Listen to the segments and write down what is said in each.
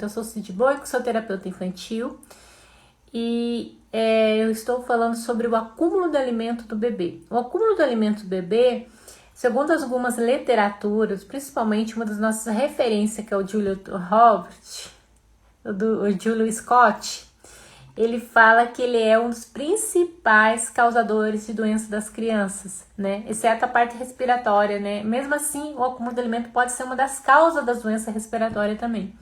Eu sou Cid Boico, sou terapeuta infantil e eu estou falando sobre o acúmulo de alimento do bebê. O acúmulo de alimento do bebê, segundo algumas literaturas, principalmente uma das nossas referências, que é o Julio Roberts, o Julio Scott, ele fala que ele é um dos principais causadores de doenças das crianças, né? Exceto a parte respiratória, né? Mesmo assim, o acúmulo de alimento pode ser uma das causas das doenças respiratórias também.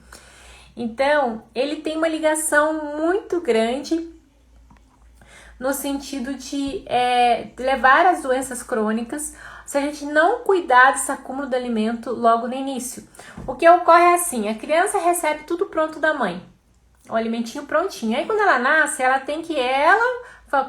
Então, ele tem uma ligação muito grande no sentido de levar às doenças crônicas se a gente não cuidar desse acúmulo de alimento logo no início. O que ocorre é assim, a criança recebe tudo pronto da mãe, o alimentinho prontinho. Aí quando ela nasce, ela tem que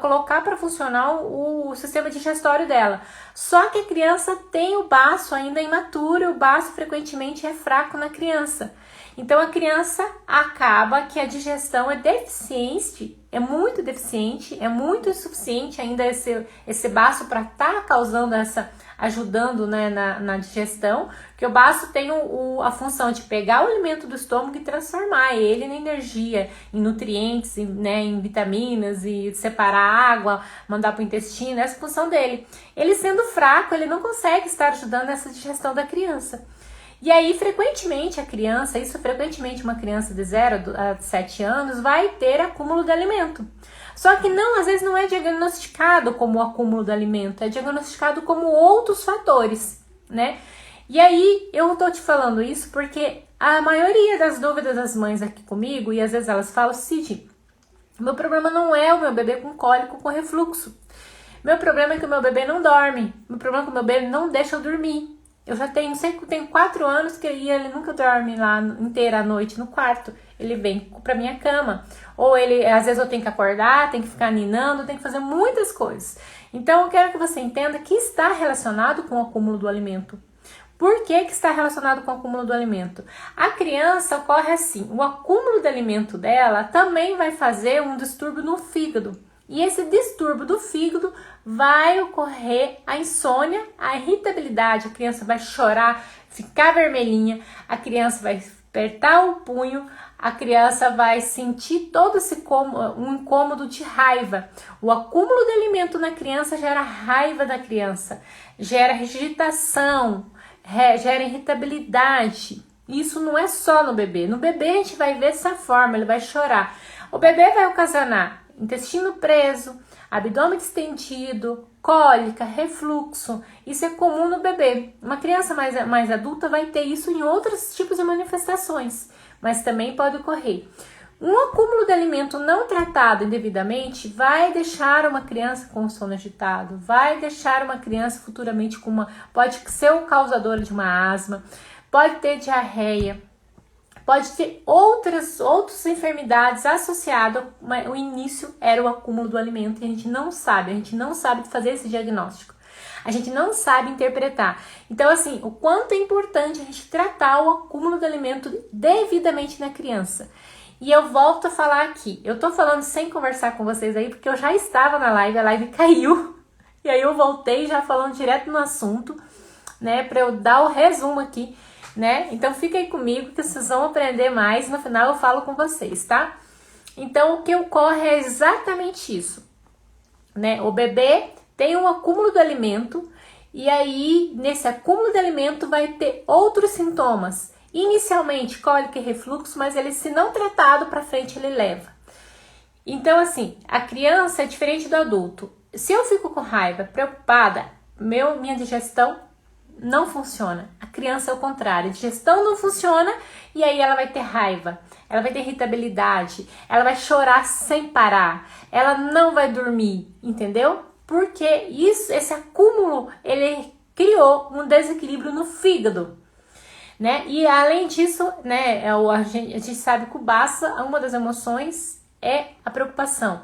colocar para funcionar o sistema digestório dela. Só que a criança tem o baço ainda imaturo, e o baço frequentemente é fraco na criança. Então a criança acaba que a digestão é deficiente, é muito deficiente, é muito insuficiente ainda esse baço para estar causando ajudando, né, na digestão, que o baço tem a função de pegar o alimento do estômago e transformar ele em energia, em nutrientes, em vitaminas e separar a água, mandar para o intestino, essa é a função dele. Ele sendo fraco, ele não consegue estar ajudando nessa digestão da criança. E aí, frequentemente uma criança de 0 a 7 anos vai ter acúmulo de alimento. Só que às vezes não é diagnosticado como acúmulo de alimento, é diagnosticado como outros fatores, né? E aí, eu tô te falando isso porque a maioria das dúvidas das mães aqui comigo, e às vezes elas falam, Cid, meu problema não é o meu bebê com cólico, com refluxo. Meu problema é que o meu bebê não dorme. Meu problema é que o meu bebê não deixa eu dormir. Eu já tenho 4 anos que ele nunca dorme lá inteira a noite no quarto. Ele vem pra minha cama. Ou às vezes eu tenho que acordar, tenho que ficar ninando, tenho que fazer muitas coisas. Então eu quero que você entenda que está relacionado com o acúmulo do alimento. Por que está relacionado com o acúmulo do alimento? A criança ocorre assim, o acúmulo de alimento dela também vai fazer um distúrbio no fígado. E esse distúrbio do fígado vai ocorrer a insônia, a irritabilidade, a criança vai chorar, ficar vermelhinha, a criança vai apertar o punho, a criança vai sentir todo um incômodo de raiva. O acúmulo de alimento na criança gera raiva da criança, gera agitação, gera irritabilidade. Isso não é só no bebê. No bebê a gente vai ver dessa forma, ele vai chorar. O bebê vai ocasionar intestino preso, abdômen distendido, cólica, refluxo. Isso é comum no bebê. Uma criança mais adulta vai ter isso em outros tipos de manifestações, mas também pode ocorrer. Um acúmulo de alimento não tratado indevidamente vai deixar uma criança com sono agitado, vai deixar uma criança futuramente pode ser o causador de uma asma, pode ter diarreia, pode ter outras enfermidades associadas, mas o início era o acúmulo do alimento e a gente não sabe fazer esse diagnóstico. A gente não sabe interpretar. Então, assim, o quanto é importante a gente tratar o acúmulo de alimento devidamente na criança. E eu volto a falar aqui. Eu tô falando sem conversar com vocês aí, porque eu já estava na live, a live caiu. E aí eu voltei já falando direto no assunto, né, para eu dar o resumo aqui, né? Então fica aí comigo que vocês vão aprender mais, no final eu falo com vocês, tá? Então o que ocorre é exatamente isso, né? O bebê tem um acúmulo de alimento e aí nesse acúmulo de alimento vai ter outros sintomas, inicialmente cólica e refluxo, mas ele, se não tratado, para frente ele leva. Então assim, a criança é diferente do adulto. Se eu fico com raiva, preocupada, minha digestão não funciona. A criança é o contrário, a digestão não funciona e aí ela vai ter raiva, ela vai ter irritabilidade, ela vai chorar sem parar, ela não vai dormir, entendeu? Porque esse acúmulo, ele criou um desequilíbrio no fígado, né? E além disso, né, a gente sabe que o baço, uma das emoções é a preocupação.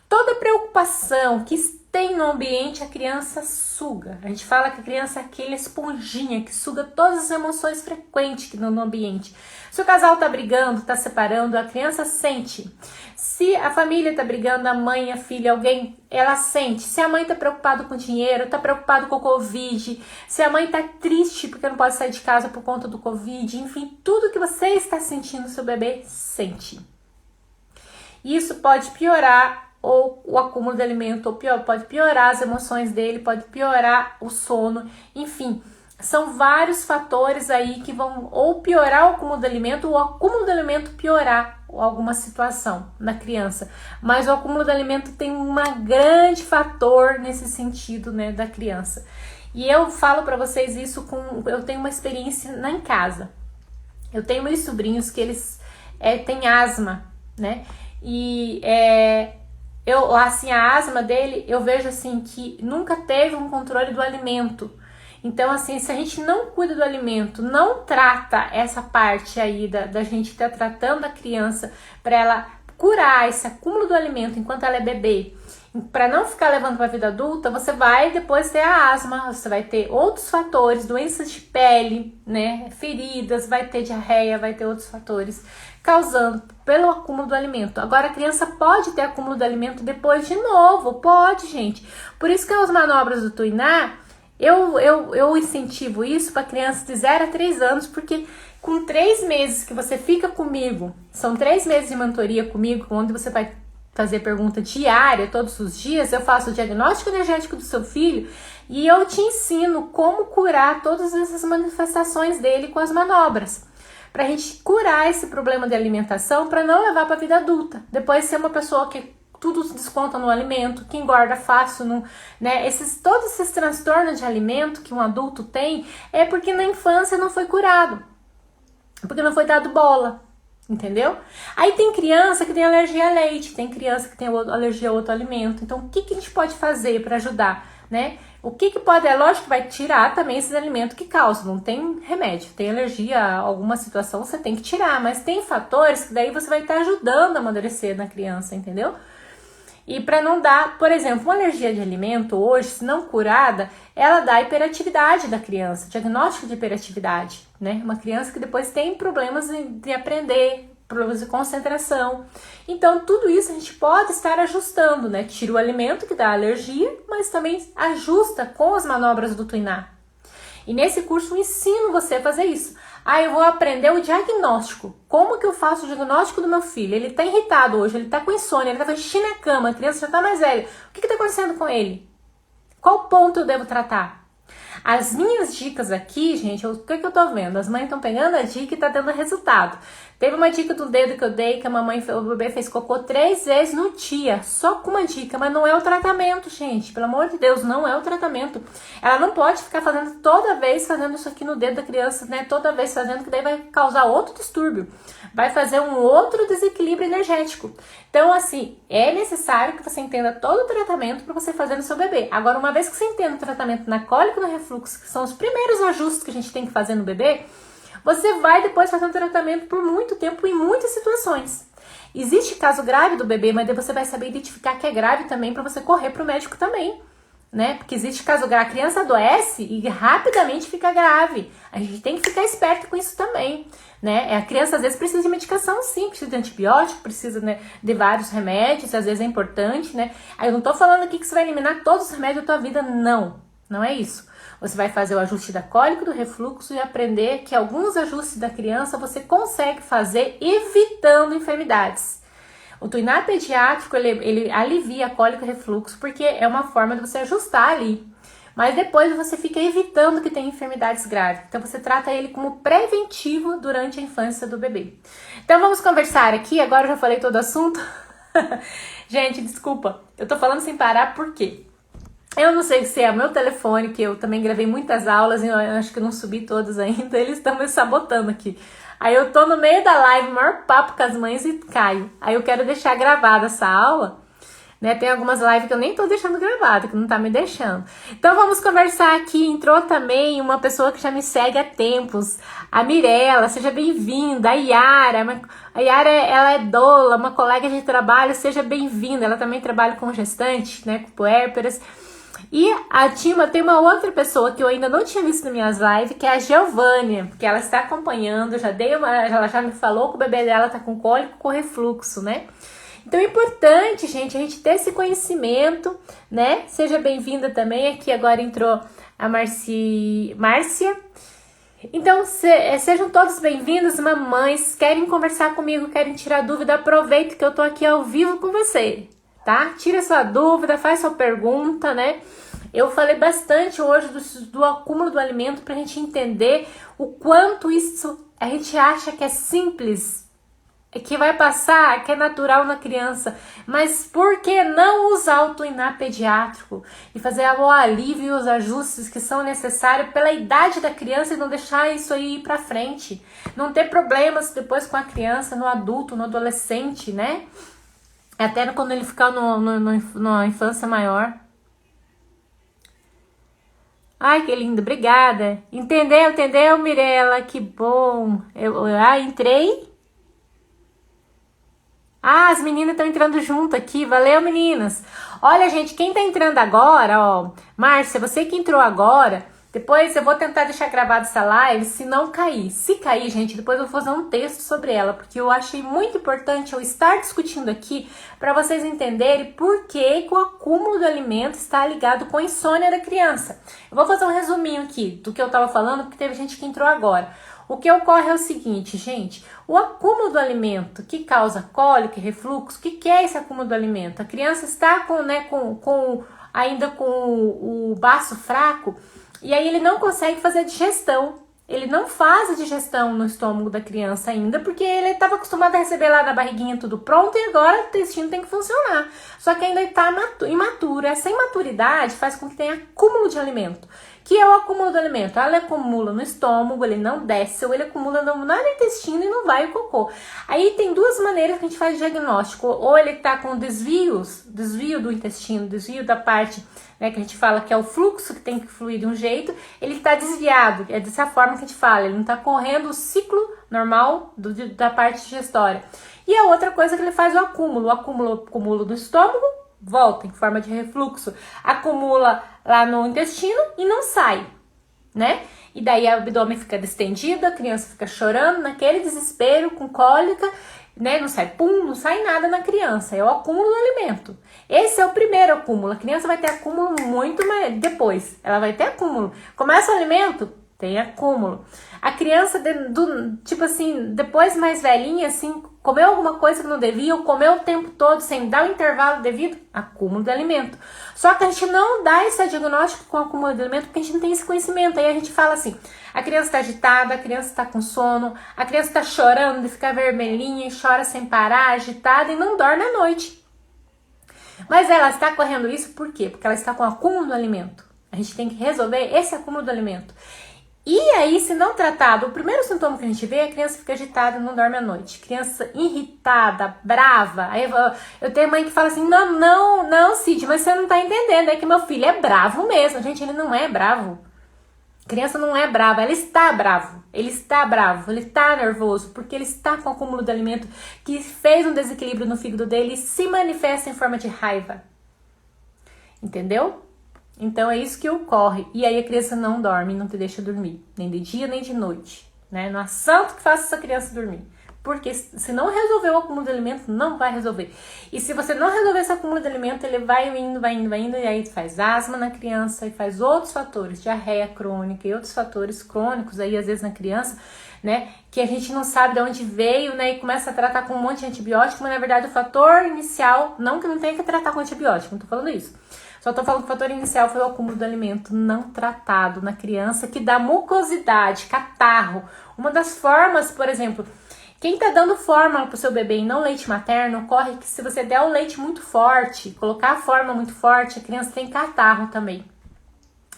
Toda preocupação que têm no ambiente, a criança suga. A gente fala que a criança é aquele esponjinha que suga todas as emoções frequentes que no ambiente. Se o casal tá brigando, tá separando, a criança sente. Se a família tá brigando, a mãe, a filha, alguém, ela sente. Se a mãe tá preocupada com o dinheiro, tá preocupada com o Covid, se a mãe tá triste porque não pode sair de casa por conta do Covid, enfim, tudo que você está sentindo, seu bebê sente. Isso pode piorar ou o acúmulo de alimento, ou pode piorar as emoções dele, pode piorar o sono, enfim. São vários fatores aí que vão ou piorar o acúmulo de alimento, ou o acúmulo de alimento piorar alguma situação na criança. Mas o acúmulo de alimento tem um grande fator nesse sentido, né, da criança. E eu falo para vocês isso eu tenho uma experiência em casa. Eu tenho meus sobrinhos que eles têm asma, né? E a asma dele, eu vejo assim que nunca teve um controle do alimento. Então, assim, se a gente não cuida do alimento, não trata essa parte aí da gente estar tratando a criança para ela curar esse acúmulo do alimento enquanto ela é bebê, para não ficar levando para a vida adulta, você vai depois ter a asma, você vai ter outros fatores, doenças de pele, né, feridas, vai ter diarreia, vai ter outros fatores causando pelo acúmulo do alimento. Agora, a criança pode ter acúmulo do alimento depois de novo, pode, gente. Por isso que as manobras do Tuiná, eu incentivo isso para crianças de 0 a 3 anos, porque com 3 meses que você fica comigo, são 3 meses de mentoria comigo, onde você vai fazer pergunta diária, todos os dias, eu faço o diagnóstico energético do seu filho e eu te ensino como curar todas essas manifestações dele com as manobras. Pra gente curar esse problema de alimentação, para não levar para a vida adulta. Depois ser uma pessoa que tudo se desconta no alimento, que engorda fácil, né? Todos esses transtornos de alimento que um adulto tem é porque na infância não foi curado, porque não foi dado bola, entendeu? Aí tem criança que tem alergia a leite, tem criança que tem alergia a outro alimento. Então, o que a gente pode fazer para ajudar, né? O que pode, é lógico que vai tirar também esses alimentos que causam, não tem remédio, tem alergia a alguma situação, você tem que tirar, mas tem fatores que daí você vai estar ajudando a amadurecer na criança, entendeu? E para não dar, por exemplo, uma alergia de alimento hoje, se não curada, ela dá hiperatividade da criança, diagnóstico de hiperatividade, né? Uma criança que depois tem problemas de aprender, problemas de concentração. Então, tudo isso a gente pode estar ajustando, né? Tira o alimento que dá alergia, mas também ajusta com as manobras do Tuiná. E nesse curso eu ensino você a fazer isso. Eu vou aprender o diagnóstico. Como que eu faço o diagnóstico do meu filho? Ele tá irritado hoje, ele tá com insônia, ele tá fazendo xixi na cama, a criança já tá mais velha. O que tá acontecendo com ele? Qual ponto eu devo tratar? As minhas dicas aqui, gente, o que eu tô vendo? As mães estão pegando a dica e tá dando resultado. Teve uma dica do dedo que eu dei, que o bebê fez cocô 3 vezes no dia, só com uma dica, mas não é o tratamento, gente, pelo amor de Deus, não é o tratamento. Ela não pode ficar fazendo toda vez, fazendo isso aqui no dedo da criança, né, toda vez fazendo, que daí vai causar outro distúrbio, vai fazer um outro desequilíbrio energético. Então, assim, é necessário que você entenda todo o tratamento para você fazer no seu bebê. Agora, uma vez que você entenda o tratamento na cólica e no refluxo, que são os primeiros ajustes que a gente tem que fazer no bebê, você vai depois fazer um tratamento por muito tempo em muitas situações. Existe caso grave do bebê, mas daí você vai saber identificar que é grave também para você correr para o médico também, né? Porque existe caso grave, a criança adoece e rapidamente fica grave. A gente tem que ficar esperto com isso também, né? A criança às vezes precisa de medicação, sim, precisa de antibiótico, precisa, né, de vários remédios, às vezes é importante, né? Aí eu não tô falando aqui que você vai eliminar todos os remédios da tua vida, não é isso. Você vai fazer o ajuste da cólica, do refluxo e aprender que alguns ajustes da criança você consegue fazer evitando enfermidades. O Tuiná pediátrico, ele alivia a cólica e refluxo porque é uma forma de você ajustar ali. Mas depois você fica evitando que tenha enfermidades graves. Então você trata ele como preventivo durante a infância do bebê. Então vamos conversar aqui, agora eu já falei todo o assunto. Gente, desculpa, eu tô falando sem parar, por quê? Eu não sei se é o meu telefone, que eu também gravei muitas aulas e eu acho que eu não subi todas ainda, eles estão me sabotando aqui. Aí eu tô no meio da live, maior papo com as mães e caio. Aí eu quero deixar gravada essa aula, né? Tem algumas lives que eu nem tô deixando gravada, que não tá me deixando. Então vamos conversar aqui. Entrou também uma pessoa que já me segue há tempos, a Mirella, seja bem-vinda. A Yara, ela é doula, uma colega de trabalho, seja bem-vinda. Ela também trabalha com gestante, né, com puérperas. E tem uma outra pessoa que eu ainda não tinha visto nas minhas lives, que é a Giovânia, que ela está acompanhando, ela já me falou que o bebê dela tá com cólico com refluxo, né? Então é importante, gente, a gente ter esse conhecimento, né? Seja bem-vinda também, aqui agora entrou a Márcia. Então sejam todos bem-vindos, mamães, querem conversar comigo, querem tirar dúvida, aproveita que eu tô aqui ao vivo com você, tá? Tira sua dúvida, faz sua pergunta, né? Eu falei bastante hoje do acúmulo do alimento pra gente entender o quanto isso a gente acha que é simples, que vai passar, que é natural na criança, mas por que não usar o Tuiná pediátrico e fazer o alívio e os ajustes que são necessários pela idade da criança e não deixar isso aí ir pra frente, não ter problemas depois com a criança, no adulto, no adolescente, né? Até quando ele ficar numa infância maior. Ai, que lindo, obrigada. Entendeu, Mirella? Que bom. Entrei. As meninas estão entrando junto aqui. Valeu, meninas. Olha, gente, quem tá entrando agora, ó. Márcia, você que entrou agora, depois eu vou tentar deixar gravado essa live, se não cair. Se cair, gente, depois eu vou fazer um texto sobre ela, porque eu achei muito importante eu estar discutindo aqui para vocês entenderem por que o acúmulo do alimento está ligado com a insônia da criança. Eu vou fazer um resuminho aqui do que eu tava falando, porque teve gente que entrou agora. O que ocorre é o seguinte, gente, o acúmulo do alimento que causa cólica e refluxo, o que é esse acúmulo do alimento? A criança está ainda com o baço fraco e aí ele não consegue fazer a digestão. Ele não faz a digestão no estômago da criança ainda, porque ele estava acostumado a receber lá na barriguinha tudo pronto e agora o intestino tem que funcionar. Só que ainda está imaturo. Essa imaturidade faz com que tenha acúmulo de alimento. Que é o acúmulo do alimento? Ele acumula no estômago, ele não desce, ou ele acumula no intestino e não vai o cocô. Aí tem duas maneiras que a gente faz o diagnóstico. Ou ele está com desvio do intestino, desvio da parte, né, que a gente fala que é o fluxo que tem que fluir de um jeito, ele está desviado, é dessa forma que a gente fala, ele não está correndo o ciclo normal da parte digestória. E a outra coisa que ele faz o acúmulo do estômago, volta em forma de refluxo, acumula lá no intestino e não sai, né? E daí o abdômen fica distendido, a criança fica chorando, naquele desespero, com cólica, né? Não sai nada na criança, é o acúmulo do alimento. Esse é o primeiro acúmulo, a criança vai ter acúmulo muito mais depois, ela vai ter acúmulo. Começa o alimento, tem acúmulo. A criança, tipo assim, depois mais velhinha, assim, comeu alguma coisa que não devia, ou comeu o tempo todo sem dar o intervalo devido, acúmulo de alimento. Só que a gente não dá esse diagnóstico com acúmulo de alimento porque a gente não tem esse conhecimento. Aí a gente fala assim, a criança está agitada, a criança está com sono, a criança está chorando, de ficar vermelhinha, chora sem parar, agitada e não dorme à noite. Mas ela está correndo isso por quê? Porque ela está com acúmulo do alimento. A gente tem que resolver esse acúmulo do alimento. E aí, se não tratado, o primeiro sintoma que a gente vê é a criança fica agitada e não dorme à noite. Criança irritada, brava. Aí eu tenho mãe que fala assim, não, Cid, mas você não tá entendendo, é que meu filho é bravo mesmo. Gente, ele não é bravo. A criança não é brava, ele está bravo, ele está nervoso, porque ele está com acúmulo de alimento que fez um desequilíbrio no fígado dele e se manifesta em forma de raiva. Entendeu? Então é isso que ocorre. E aí a criança não dorme, não te deixa dormir, nem de dia nem de noite, né? Não há santo que faça essa criança dormir. Porque se não resolver o acúmulo de alimento, não vai resolver. E se você não resolver esse acúmulo de alimento, ele vai indo, e aí faz asma na criança e faz outros fatores, diarreia crônica e outros fatores crônicos aí, às vezes, na criança, né? Que a gente não sabe de onde veio, né? E começa a tratar com um monte de antibiótico, mas na verdade o fator inicial, não que não tenha que tratar com antibiótico, não tô falando isso. Só tô falando que o fator inicial foi o acúmulo do alimento não tratado na criança, que dá mucosidade, catarro. Uma das formas, por exemplo, quem tá dando fórmula pro seu bebê e não leite materno, ocorre que se você der o leite muito forte, colocar a fórmula muito forte, a criança tem catarro também.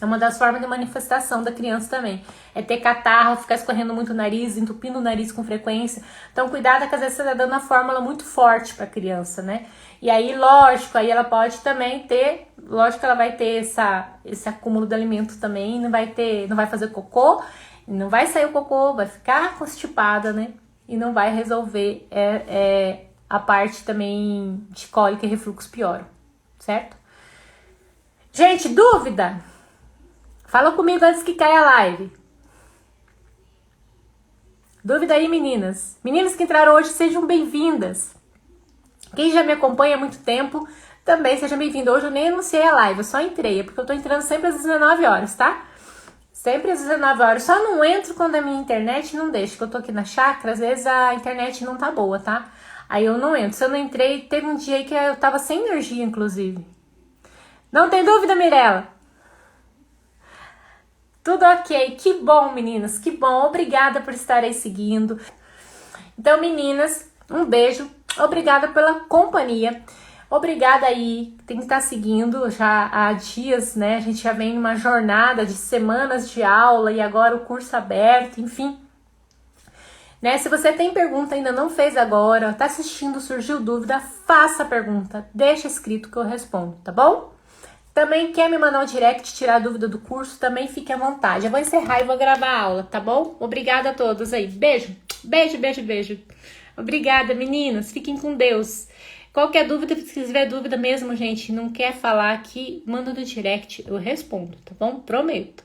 É uma das formas de manifestação da criança também. É ter catarro, ficar escorrendo muito o nariz, entupindo o nariz com frequência. Então, cuidado que às vezes você tá dando uma fórmula muito forte pra criança, né? E aí, lógico, aí ela pode também ter... Lógico que ela vai ter esse acúmulo de alimento também. Não vai fazer cocô, não vai sair o cocô, vai ficar constipada, né? E não vai resolver a parte também de cólica e refluxo pior, certo? Gente, dúvida? Fala comigo antes que caia a live. Dúvida aí, meninas? Meninas que entraram hoje, sejam bem-vindas. Quem já me acompanha há muito tempo, também seja bem-vindo. Hoje eu nem anunciei a live, eu só entrei, porque eu tô entrando sempre às 19 horas, tá? Sempre às 19 horas. Só não entro quando a minha internet não deixa, que eu tô aqui na chácara, às vezes a internet não tá boa, tá? Aí eu não entro. Se eu não entrei, teve um dia aí que eu tava sem energia, inclusive. Não tem dúvida, Mirella? Tudo ok, que bom, meninas, que bom, obrigada por estarem seguindo. Então, meninas, um beijo, obrigada pela companhia, obrigada aí, tem que estar seguindo já há dias, né, a gente já vem numa jornada de semanas de aula e agora o curso aberto, enfim. Né, se você tem pergunta, ainda não fez agora, tá assistindo, surgiu dúvida, faça a pergunta, deixa escrito que eu respondo, tá bom? Também quer me mandar um direct, tirar a dúvida do curso, também fique à vontade. Eu vou encerrar e vou gravar a aula, tá bom? Obrigada a todos aí. Beijo, beijo, beijo, beijo. Obrigada, meninas. Fiquem com Deus. Qualquer dúvida, se tiver dúvida mesmo, gente, não quer falar aqui, manda no direct, eu respondo, tá bom? Prometo.